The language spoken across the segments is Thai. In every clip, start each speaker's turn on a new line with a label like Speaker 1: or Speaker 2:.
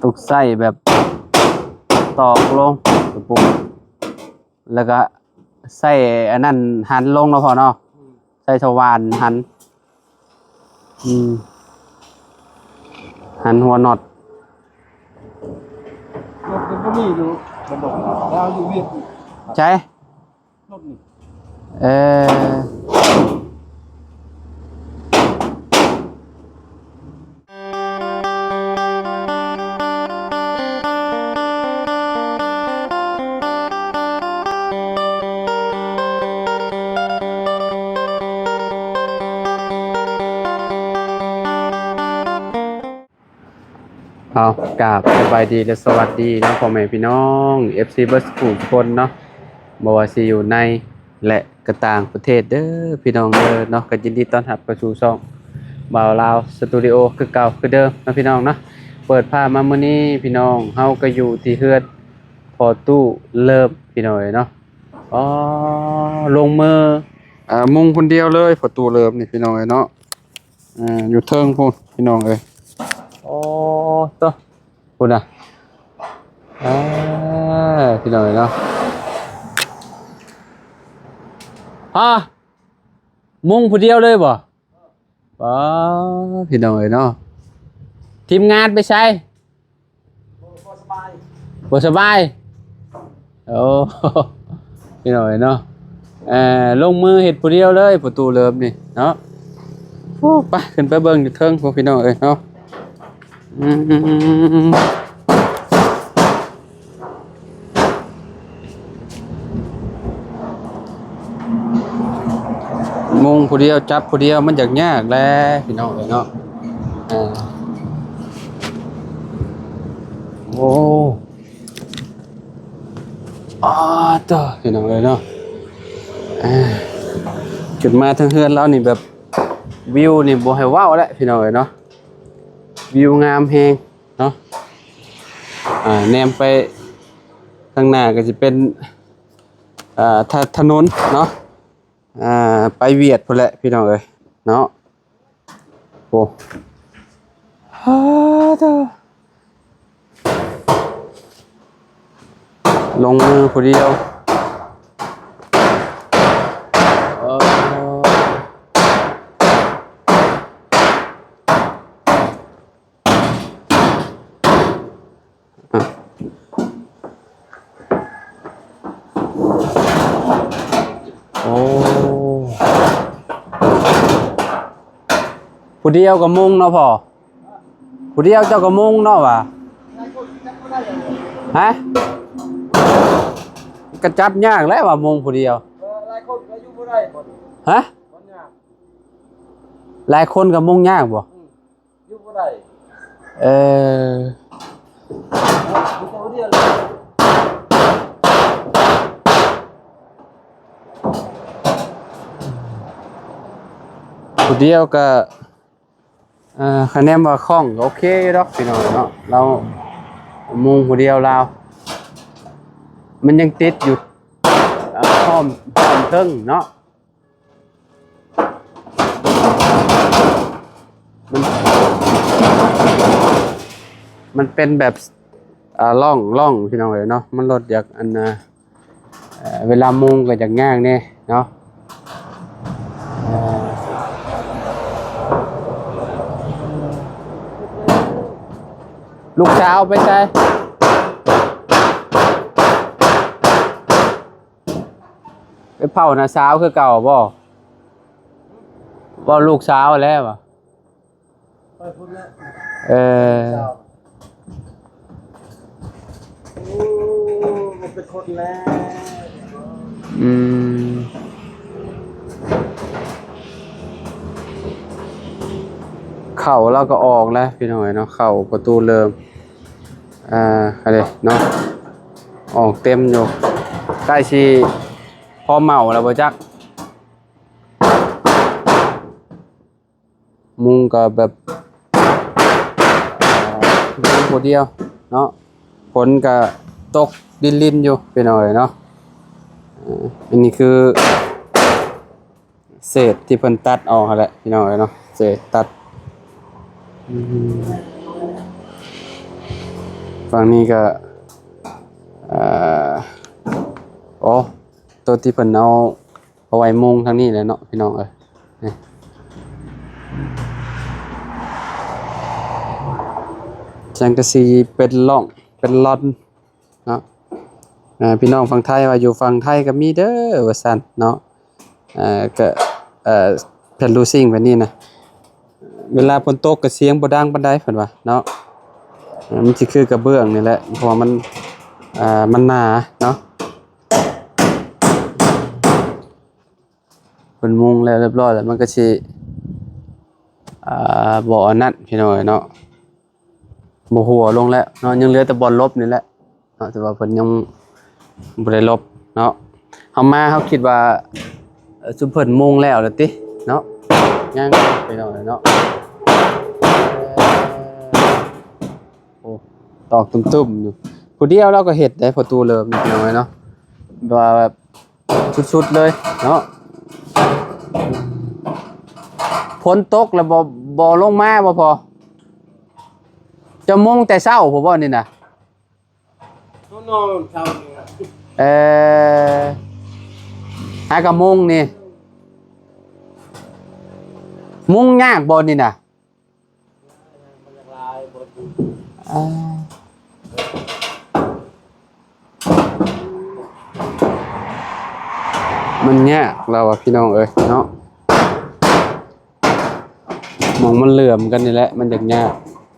Speaker 1: ตุกไส้แบบตอกลงปุ๊บแล้วก็ใส่อันนั้นหันลงเนาะพอเนาะใส่ทวารหันหันหัวน็อต
Speaker 2: รถมันก็มีอยู่มันบอกดาวอยู่เวียด
Speaker 1: ใช่
Speaker 2: รถนี่
Speaker 1: เอากราบสบายดีและสวัสดีนะพ่อแม่พี่น้อง FC เบิร์สกูคนเนาะบ่ว่าสิอยู่ในและก็ต่างประเทศเด้อพี่น้องเด้อเนาะก็ยินดีต้อนรับเข้าสู่ช่องบ่าวลาวสตูดิโอคือเก่าคือเดิมนะพี่น้องเนาะเปิดภาพมามื้อนี้พี่น้องเฮาก็อยู่ที่เฮือนพอตู้เริ่มพี่น้องเนาะอ๋อลงมือมุงคนเดียวเลยพอตู้เริ่มนี่พี่น้องเนาะอยู่เทิงพุ่นพี่น้องเอ้ยโอ้ตัวคุณอ่ะพี่หน่อยเนาะมุงผู้เดียวเลยบ่พี่หน่อยเนาะทีมงานไปใช้บ่สบายโอ้พี่หน่อยเนาะลงมือเห็ดผู้เดียวเลยประตูเริ่มนี่เนาะไปขึ้นไปเบิ่งอยู่เทิงพวกพี่น้องเอ้ยเนาะมุงผู้เดียวจับผู้เดียวมันยากแล้วพี่น้องเนาะโอ้ต่อพี่น้องเนาะจุดมาทางเฮือนเรานี่แบบวิวนี่บ่ให้ว้าวแล้วพี่น้องเนาะวิวงามแฮงเนาะแนมไปข้างหน้าก็จะเป็นถนนเนาะไปเวียดพุ่นแหละพี่น้องเอ้ยเนาะโอ้ลงมือผู้เดียวผู้เดียวกับมุงเนาะพ่อผู้เดียวเจ้ากับมุงเนาะวะฮะกระจับยากแล้วว่ามุงผู้เดียว
Speaker 2: หลายคนก็อยู่บ่ได้
Speaker 1: ฮะหลายคนกับมุงยากบ่
Speaker 2: อยู่บ่ได้
Speaker 1: ผู้เดียวก็คะแนนว่าคล่องโอเคดอกพี่น้องเนาะเรามุงผู้เดียวเรามันยังติดอยู่พร้อมเทิงเนาะมันเป็นแบบล่องพี่น้องเนาะมันลดจากอันเวลามุงก็จากง่างเนี่ยเนาะลูกสาวไปใช่ไปเผานะสาวคือเก่าบ่ลูกสาวแล้วบ่
Speaker 2: มันเป็นคนแล้ว
Speaker 1: เข่าเราก็ออกแล้วพี่น้อยเนาะเข่าประตูเริ่มอะไรเนาะออกเต็มอยู่ใกล้ชีพอเมาแล้วบ่จักมุงก็แบบคนเดียวเนาะฝนก็ตกลินอยู่พี่น้อยเนาะอันนี้คือเศษที่เพิ่นตัดออกแหละพี่น้อยเนาะเศษตัด ฝั่งนี้ก็โอ้ตัวที่เพิ่นเอาไว้มุงทางนี้แหละเนาะพี่น้องเอ้ยนี่จังกะสีเป็นร่องเป็นลอนเนาะพี่น้องฝั่งไทยว่าอยู่ฝั่งไทยก็มีเด้อว่าซั่นเนาะก็แผ่นลูซิ่งแบบนี้นะเวลาฝนตกก็เสียงบ่ดังปานใดเพิ่นว่าเนาะมันสิคือกระเบื้องนี่แหละเพราะว่ามันหนาเนาะเพิ่นมุงแล้วเรียบร้อยแล้วมันก็สิบ่อันนั้นพี่น้อยเนาะบ่หัวลงแล้วเนาะยังเหลือแต่บ่อนลบนี่แหละเนาะแต่ว่าเพิ่นยังบ่ได้ลบเนาะเฮามาเฮาคิดว่าซุมเพิ่นมุงแล้วล่ะติเนาะยังพี่น้อยเนาะโอ้ตอกตุ้มๆอยู่ผู้เดียวเราก็เฮ็ดได้ประตูเริ่มนิดหน่อยเนาะว่าแบบสุดๆเลยเนาะฝนตกแล้วบ่ลงมาบ่พอจะมุ่งแต่เช้าผมบ่นี่น่ะ
Speaker 2: นอนเช้านี่
Speaker 1: หากะมุ่งนี่มุ่งยากบ่นี่น่ะมันยากเราอะพี่น้องเอ้ยเนาะมองมันเหลื่อมกันนี่แหละมันยาก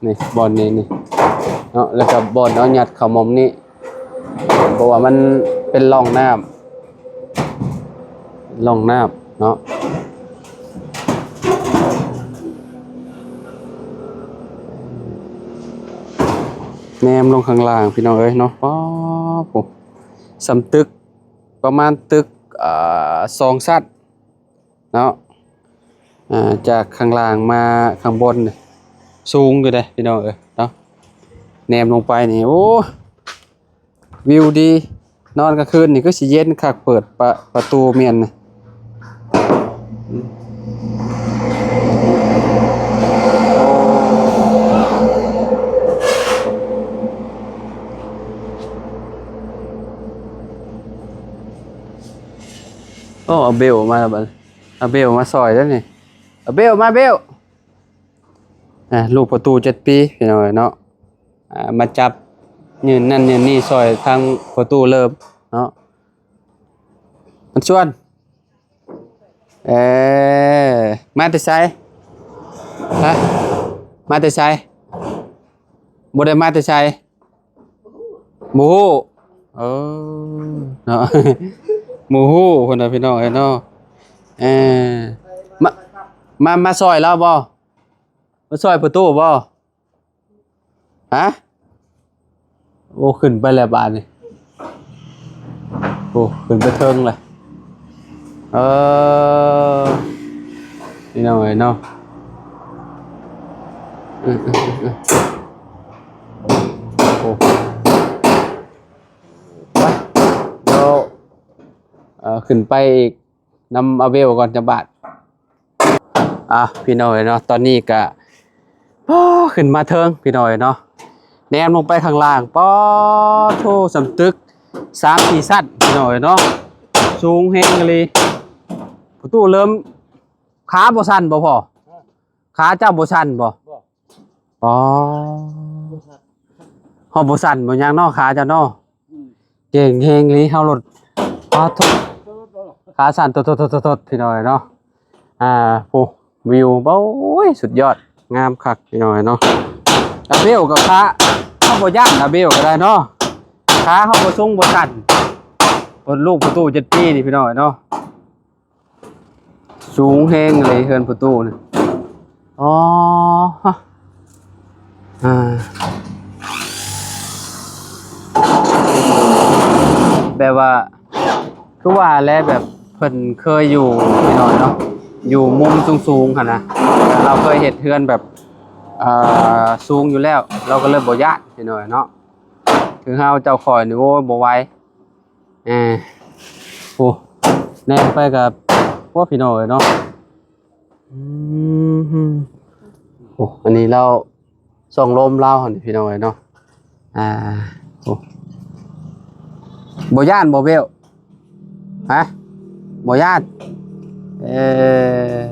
Speaker 1: นี่บอลนี่เนาะแล้วก็บอลเอาหยัดเข้ามุมนี้เพราะว่ามันเป็นร่องน้ำเนาะแนมลงข้างล่างพี่น้องเอ้ยเนาะป๊อปุ๊สำตึกประมาณตึก2 ชั้นเนาะจากข้างล่างมาข้างบนสูงอยู่เด้พี่น้องเอ้ยเนาะแนมลงไปนี่โอ้วิวดีนอนกลางคืนนี่ก็สิเย็นคักเปิดประตูเมียนนะโอ้เอาเบลมาแล้วบัดเอาเบลมาซอยแล้วนี่เอาเบลมาเบลลูกประตู7 ปีพี่น้องเนาะมาจับยืนนั่นยืนนี่ซอยทางประตูเริ่มเนาะมันชวนมาแต่ไสฮะมาแต่ไสบ่ได้มาแต่ไสบ่ฮู้เนาะบ่ฮู้เพิ่นน่ะพี่น้องเอ้ยเนาะมาซอยแล้วบ่มาซอยประตูบ่ฮะโอ้ขึ้นไปแล้วบาดนี่โอ้ขึ้นไปเทิงเลยนี่น้อยเนาะโอ้ไปเดี๋ยวขึ้นไปอีกนำเอาเวลก่อนจะบาดพี่น้อยเนาะตอนนี้ก็ขึ้นมาเทิงพี่น้อยเนาะแนมลงไปข้างล่างป๊อโธ่สำตึก3-4 ชั้นพี่น้อยเนาะสูงแฮงเลยประตูเริ่มขาบ่สั่นบ่พอขาเจ้าบ่สั่นบ่อ๋อเฮาบ่สั่นบ่ยังเนาะขาเจ้าเนาะเก่งแฮงเลยเฮารถขาสั่นตดๆๆๆพี่น้อยเนาะโอ้วิวโอ้ยสุดยอดงามคักพี่น้อยเนาะอาเบลกับขาเฮาบ่ย่านอาเบลก็ได้เนาะขาเฮาบ่ทรงบ่สั่นลูกประตู7 ปีนี่พี่น้อยเนาะสูงแฮงเลยเฮือนประตูนี่อ๋อแบบว่าคือว่าแล้วแบบเพิ่นเคยอยู่พี่น้อยเนาะอยู่มุมสูงๆหั่นนะเราเคยเฮ็ดเฮือนแบบสูงอยู่แล้วเราก็เลยบ่ย้านพี่น้อยเนาะถึงเฮาเจ้าข่อยนี่โอ้ยบ่ไหวโอ้แนมไปกับพวกพี่น้อยเนาะโอ้อันนี้เราส่องลมเราหั่นพี่น้อยเนาะ อ่าโอ้บ่ย่านบ่เบลฮะบ่ย่านเออ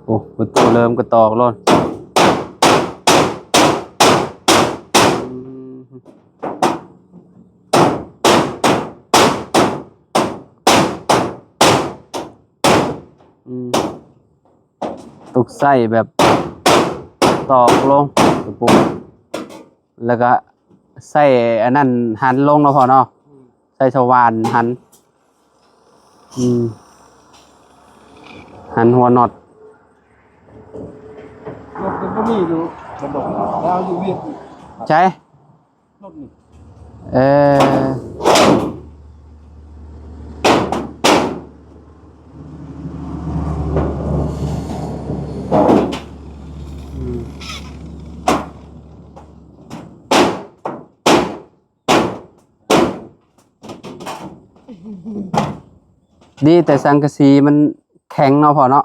Speaker 1: โอ้ประตูเริ่มก็ตอกแล้วตุกไส้แบบตอกลงปุ๊บแล้วก็ใส่อันนั้นหันลงเนาะพอเนาะใส่สว่านหันหันหัวน็อต
Speaker 2: รถมันก็มีอยู่กระดกแล้วอยู่เวียด
Speaker 1: ใช่
Speaker 2: รถนี่
Speaker 1: เออดีแต่สังกะสีมันแข็งเนาะพอเนาะ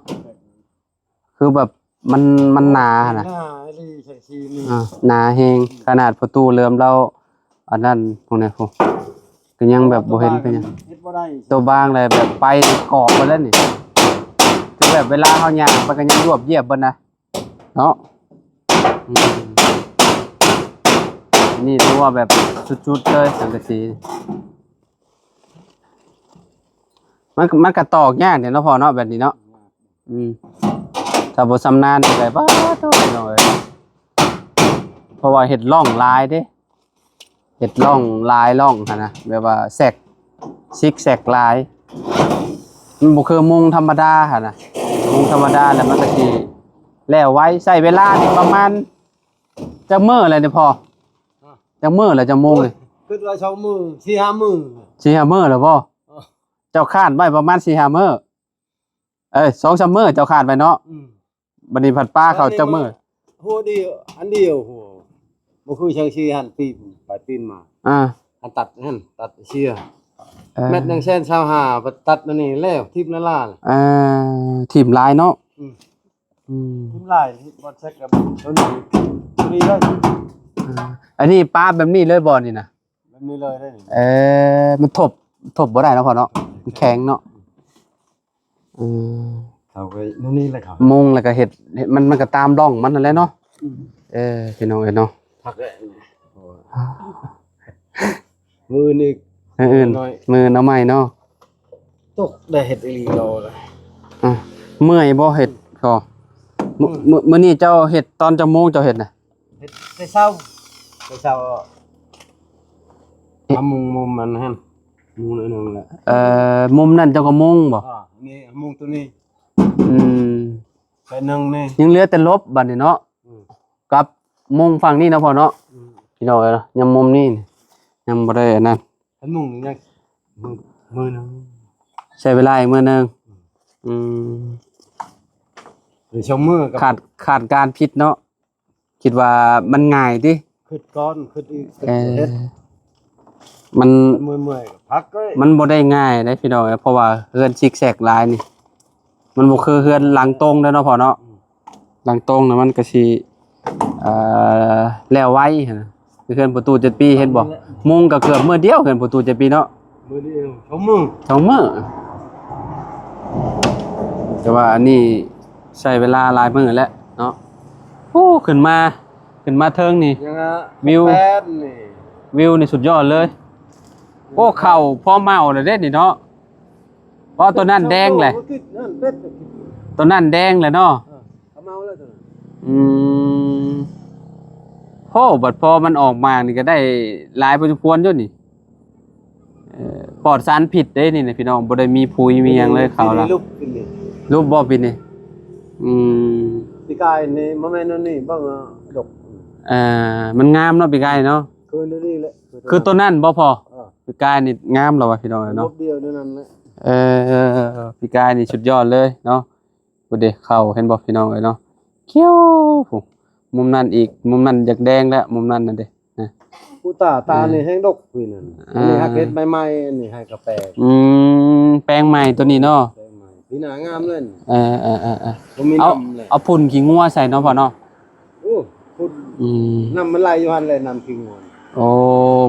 Speaker 1: คือแบบมันหนานะ
Speaker 2: หน้าลีใส่ชีนี่
Speaker 1: หนาเฮงขนาดประตูเริ่มเราอันนั้นพวกนี้พวกก็ยังแบบบ่เห็นเป็นหยัง
Speaker 2: เฮ็ดบ่ได้
Speaker 1: ตัวบางเลยแบบไปกรอบไปแล้วนี่คือแบบเวลาเฮาย่างไปก็ยังยวบเยียบเบิ่นนะเนาะอืมนี่ถือว่าแบบสุดๆเลยสังกะสีมันก็ตอกยากเนี่ยเนาะพอเนาะแบบนี้เนาะถ้าบ่ชำนาญนี่ก็บ้าโตเนาะเพราะว่าเฮ็ดร่องลายเด้เฮ็ดร่องลายร่องหั่นนะแบบว่าแซกซิกแซกลายมันบ่คือมุงธรรมดาหั่นน่ะมุงธรรมดาแล้วมันก็สิแล้วไว้ใช้เวลานี่ประมาณจักมื้อเลยนี่พอจักมื้อแล้วจักโมงเลย
Speaker 2: คิดว่า2มื้อ4-5มื้อ
Speaker 1: 4-5มื้อแล้วบ่เจ้าคาดไว้ประมาณ 4-5 มื้อ2-3 มื้อเจ้าคาดไว้เนาะบัดนี้ผัดปลาเข้าจักมื้อ
Speaker 2: หัวเดียวอันเดียวหัวบ่คือช่างชีหันปีนไปปีนมาอันตัดหั่นตัดเชียเม็ด1 25,000ตัดอันนี้แล้วทิ่มละล้าน
Speaker 1: ทีมลายเนาะ
Speaker 2: ทิ่มลายบ่เช็คกับตัวนี้เลย
Speaker 1: อันนี้ปลาแบบนี้เลยบ่นี่นะ
Speaker 2: แบบนี้เลยได้นี่
Speaker 1: มันทบบ่ได้เนาะพ่อเนาะมันแข็งเนาะ
Speaker 2: เขาก็นี่แหละครับ
Speaker 1: มุงแล้วก็เห็ดมันก็ตามร่องมันนั่นแหละเนาะพี่น้องเนาะ
Speaker 2: ผักมือนี่
Speaker 1: อื่นมือเนาะใหม่เนาะ
Speaker 2: ตกได้เห็ดอีหลีโลเลย
Speaker 1: เมื่อยบ่เห็ดพอมื้อนี้เจ้าเห็ดตอนจักโมงเจ้าเห็ดน่ะ
Speaker 2: เห็ดแต่เช้ามุมมันหั่นมุมนึงแหละ
Speaker 1: มุมนั่นเจ้าก็มุงบ่
Speaker 2: นี่มุมตัวนี้ไปนึงนี่
Speaker 1: ยังเหลือแต่ลบบัดนี้เนาะกับมุงฝั่งนี้เนาะพ่อเนาะพี่น้องเนาะยังมุมนี้ยังบ่ได้อันนั้น
Speaker 2: มุมยังมือนึง
Speaker 1: ใช้เวลาอีกมื้อนึง
Speaker 2: หรือชั่วมือ
Speaker 1: ขาดการพิษเนาะคิดว่ามันง่ายติ
Speaker 2: คิดก้อนคิดอีกเฮ็ด
Speaker 1: มัน
Speaker 2: เมื่อยๆพักก็
Speaker 1: มันบ่ได้ง่ายนะพี่น้องเพราะว่าเฮือนซิกแซกลายนี่มันบ่คือเฮือนหลังตรงเด้อเนาะพ่อเนาะหลังตรงน่ะมันก็สิแล้วไว้หั่นน่ะเฮือนประตู7ปีเห็นบ่มุงก็เกือบมื้อเดียวเฮือนประตู7ปีเนาะ
Speaker 2: มื้อเดียว2 มื้อ
Speaker 1: 2 มื้อแต่ว่าอันนี้ใช้เวลาหลายมื้อแล้วเนาะโอ้ขึ้นมาเทิงนี่วิวนี่สุดยอดเลยโอ้เข่าพอเมาเลยเด้นี่เนาะเพราะตัวนั้นแดงเลยตัวนั้นแดงเลยเนาะ
Speaker 2: เมาแล้วตัว
Speaker 1: โหบัดพอมันออกมานี่ก็ได้หลายพอสมควรอยู่นี่ปลอดสารพิษเด้นี่นะพี่น้องบ่ได้มีปุ๋ยมีหยังเลยเขาล่ะรูปบ่ปินี่
Speaker 2: ปีกายนี่บ่แม่นนี่บ่ดอก
Speaker 1: มันงามเนาะปีกายเนาะ
Speaker 2: คือนี่แหละ
Speaker 1: คือตัวนั้นบ่พอปีกายนี่งามแล้วว่ะพี่น้องเนาะ
Speaker 2: เดียวนั่นแหละ
Speaker 1: ปีกายนี่สุดยอดเลยเนาะบ่ได้เข้าเห็นบ่พี่น้องเนาะเขียวมุมนั้นอีกมุมนั้นอยากแดงแล้วมุมนั้นน่ะเด้นะ
Speaker 2: ผู้ตานี่แห้งดกพี่นั่นนี่ฮักเฮ็ดใหม่ๆนี่ให้กาแฟ
Speaker 1: แปลงใหม่ตัวนี้เนาะ
Speaker 2: แปลงใหม่พี่หน้างามเลย
Speaker 1: เอาพุ่นขี้งัวใส่เนาะพ่อเนาะ
Speaker 2: โอ้ พุ่นน้ำมันไหลอยู่หั่นเลยน้ำพิงงอน
Speaker 1: โอ้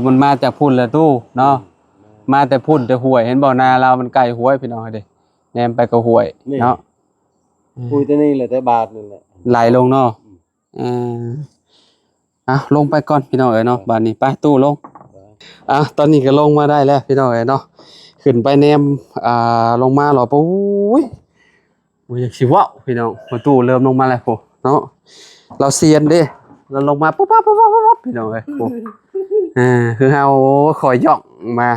Speaker 1: มันมาจากพุ่นแหละตู้เนาะมาแต่พุ่นแต่ห้วยเห็นบ่นาเรามันใกล้ห้วยพี่น้องเด้แนมไปก็ห้วยเนาะ
Speaker 2: คุยแต่นี่แหละแต่บาทนั่นแหละ
Speaker 1: ไหลลงเนาะลงไปก่อนพี่น้องเอ้ยเนาะบาดนี้ไปตู้ลงตอนนี้ก็ลงมาได้แล้วพี่น้องเอ้ยเนาะขึ้นไปแนมลงมาหรอปุ้ยอยากสิว้าวพี่น้องประตูเริ่มลงมาแล้วโหเนาะเราเซียนเด้เราลงมาปุ๊บพี่น้องเอ้ยโหคือเฮาขอย่องมา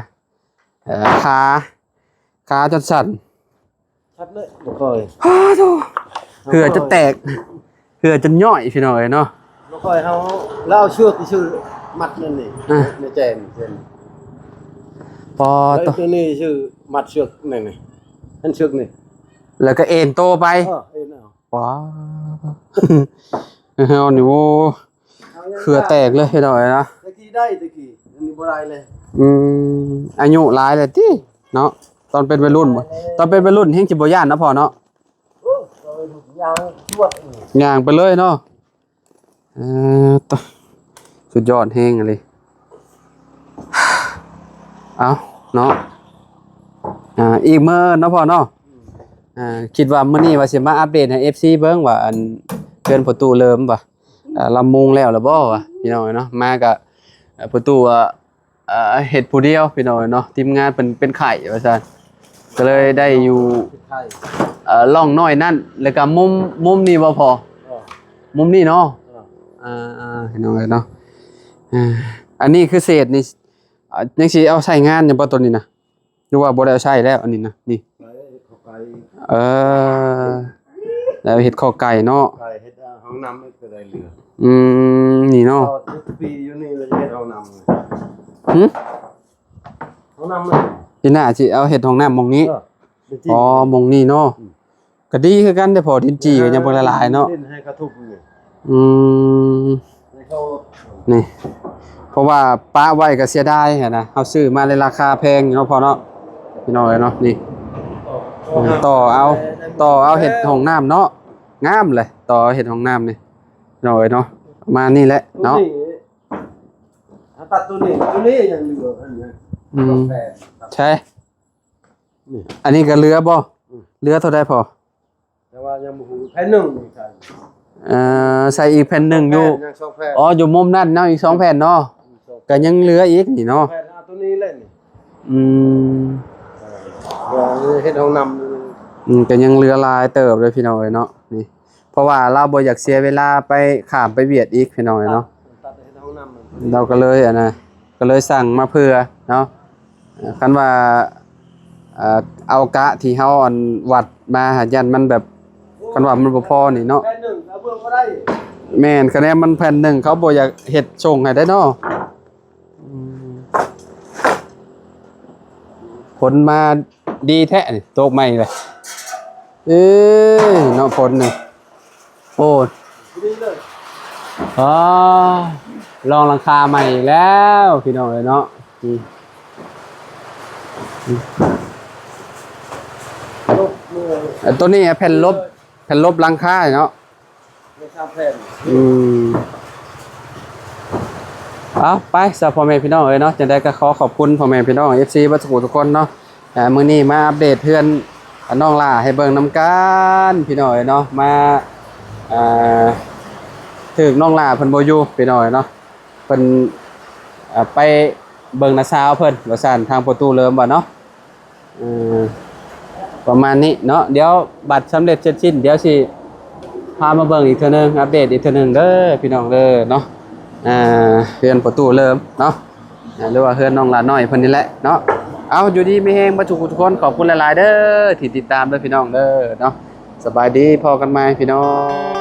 Speaker 1: ขาจนสั่น
Speaker 2: ชัดเลยบ่ค่อย
Speaker 1: โธ่เหือจะแตกเหือจะย่อยพี่น้องเอ้ยเนาะ
Speaker 2: บ่ค่อยเฮาแล้วเอาเชือกที่ชื่อมัดนั่นนี่ในแจนเช่น
Speaker 1: พอ
Speaker 2: แล้วตัวนี้ชื่อมัดเชือกนี่นี่อันเชือกนี่
Speaker 1: แล้วก็เอ็นโตไป
Speaker 2: เอ็นเอา
Speaker 1: ว้าวเฮานี่โว้เหือแตกเลยพี่น้องเอ้ยนะ
Speaker 2: ตะกี้ได้ตะกี้อันนี้บ่ได้เลย
Speaker 1: อายุหลายแล้วติเนาะตอนเป็นวัยรุ่นบ่ตอนเป็นวัยรุ่นเฮงสิบ่ย่านนะพ่อเนาะ
Speaker 2: โอ้ยางจวด
Speaker 1: ย่างไปเลยเนาะต่อสุดยอดเฮงเลยเอาเนาะอีกมื้อเนาะพ่อเนาะคิดว่ามื้อนี้ว่าสิมาอัปเดตให้ FC เบิ่งว่าอันเพื่อนประตูเริ่มบ่ลำมุงแล้วล่ะบ่วะพี่น้องเนาะมาก็ประตูเฮ็ดผู้เดียวพี่น้องเนาะทีมงานเป็นไข้ว่าซั่นก็เลยได้อยู่ร่องน้อยนั่นแล้วก็มุมนี้บ่พอมุมนี้เนาะพี่น้องเนาะอันนี้คือเศษนี่ยังสิเอาใช้งานอยู่บ่ตัวนี้นะหรือว่าบ่ได้เอาใช้แล้วอันนี้นะนี่แล้วเฮ็ดข้อไก่เนาะ
Speaker 2: เฮ็ดห้องน้ำก็ได้เหลือ
Speaker 1: นี่เนาะ
Speaker 2: ปีอยู่นี่เราจะเฮ็ดห้องน้ำห้องน้ำ
Speaker 1: ที่น่าสิเอาเฮ็ดห้องน้ำหม้องนี้อ๋อหม้องนี้เนาะก็ดีคือกันได้พอดินจีก็ยังบ่ละลายเนาะ
Speaker 2: ให้กระทุบนี่
Speaker 1: นี่เพราะว่าป้าไว้ก็เสียดายนะเฮาซื้อมาในราคาแพงเนาะพอเนาะพี่น้อยเนาะนี่ต่อเอาเฮ็ดห้องน้ำเนาะงามเลยต่อเฮ็ดห้องน้ำนี่น้อยเนาะมานี่แหละเนาะ
Speaker 2: ตัดตัวนี้ยังเหลืออันนี้
Speaker 1: ใช่อันนี้ก็เหลือบ่เหลือเท่าใดพอ
Speaker 2: แต่ว่ายังบ่ฮู้แผ่นหนึ่งนี่ใช่
Speaker 1: ใส่อีกแผ่นหนึ่งอยู่อ๋ออยู่มุมนั้นเนาะอีก2แผ่นเนาะก็ยังเหลืออีกนี่เนาะ
Speaker 2: แผ่นตัวนี้แหละนี่เฮ็ดห้องน้ำ
Speaker 1: ก็ยังเหลือหลายเติบเลยพี่น้อยเนาะนี่เพราะว่าเราบ่อยากเสียเวลาไปข้ามไปเวียดอีกพี่น้อยเนาะเราก็เลยก็เลยสั่งมาเพื่อเนาะคันว่าเอากะที่เฮาอันวัดมายันมันแบบคันว่ามันบ่พอนี่เนาะ
Speaker 2: แผ่นหนึ่งเอาเบิ่งบ่ได้
Speaker 1: แม่นคะแนนมันแผ่นหนึ่งเขาบ่อยากเฮ็ดส่งให้ได้เนาะผลมาดีแท้นี่ตกใหม่เลยเนาะผลนี่โอ้
Speaker 2: ดีเลย
Speaker 1: ลองราคาใหม่อีกแล้วพี่น้องเนาะตัวนี้แผ่นลบหลังคาเนาะ
Speaker 2: ไม่ทราบแผ่น
Speaker 1: เอาไปสำหรับพ่อแม่พี่น้องเนาะจะได้ก็ขอบคุณพ่อแม่พี่น้อง FC บัดทุกคนเนาะมื้อนี้มาอัปเดตเพื่อนน้องล่าให้เบิ่งนำกันพี่น้องเนาะมาถึกน้องล่าเพิ่นบ่อยู่พี่น้องเนาะเพิ่นไปเบิ่งน้าสาวเพิ่นว่าซั่นทางประตูเริ่มบ่เนาะประมาณนี้เนาะเดี๋ยวบัตรสำเร็จเสร็จสิ้นเดี๋ยวสิพามาเบิ่งอีกเทื่อนึงอัปเดตอีกเทื่อนึงเด้อพี่น้องเด้อเนาะเฮือนประตูเริ่มเนาะหรือว่าเฮือนน้องหลานน้อยเพิ่นนี่แหละเนาะเอาอยู่ดีมีแฮงบ่ทุกคนขอบคุณหลายๆเด้อที่ติดตามเด้อพี่น้องเด้อเนาะสบายดีพอกันใหม่พี่น้อง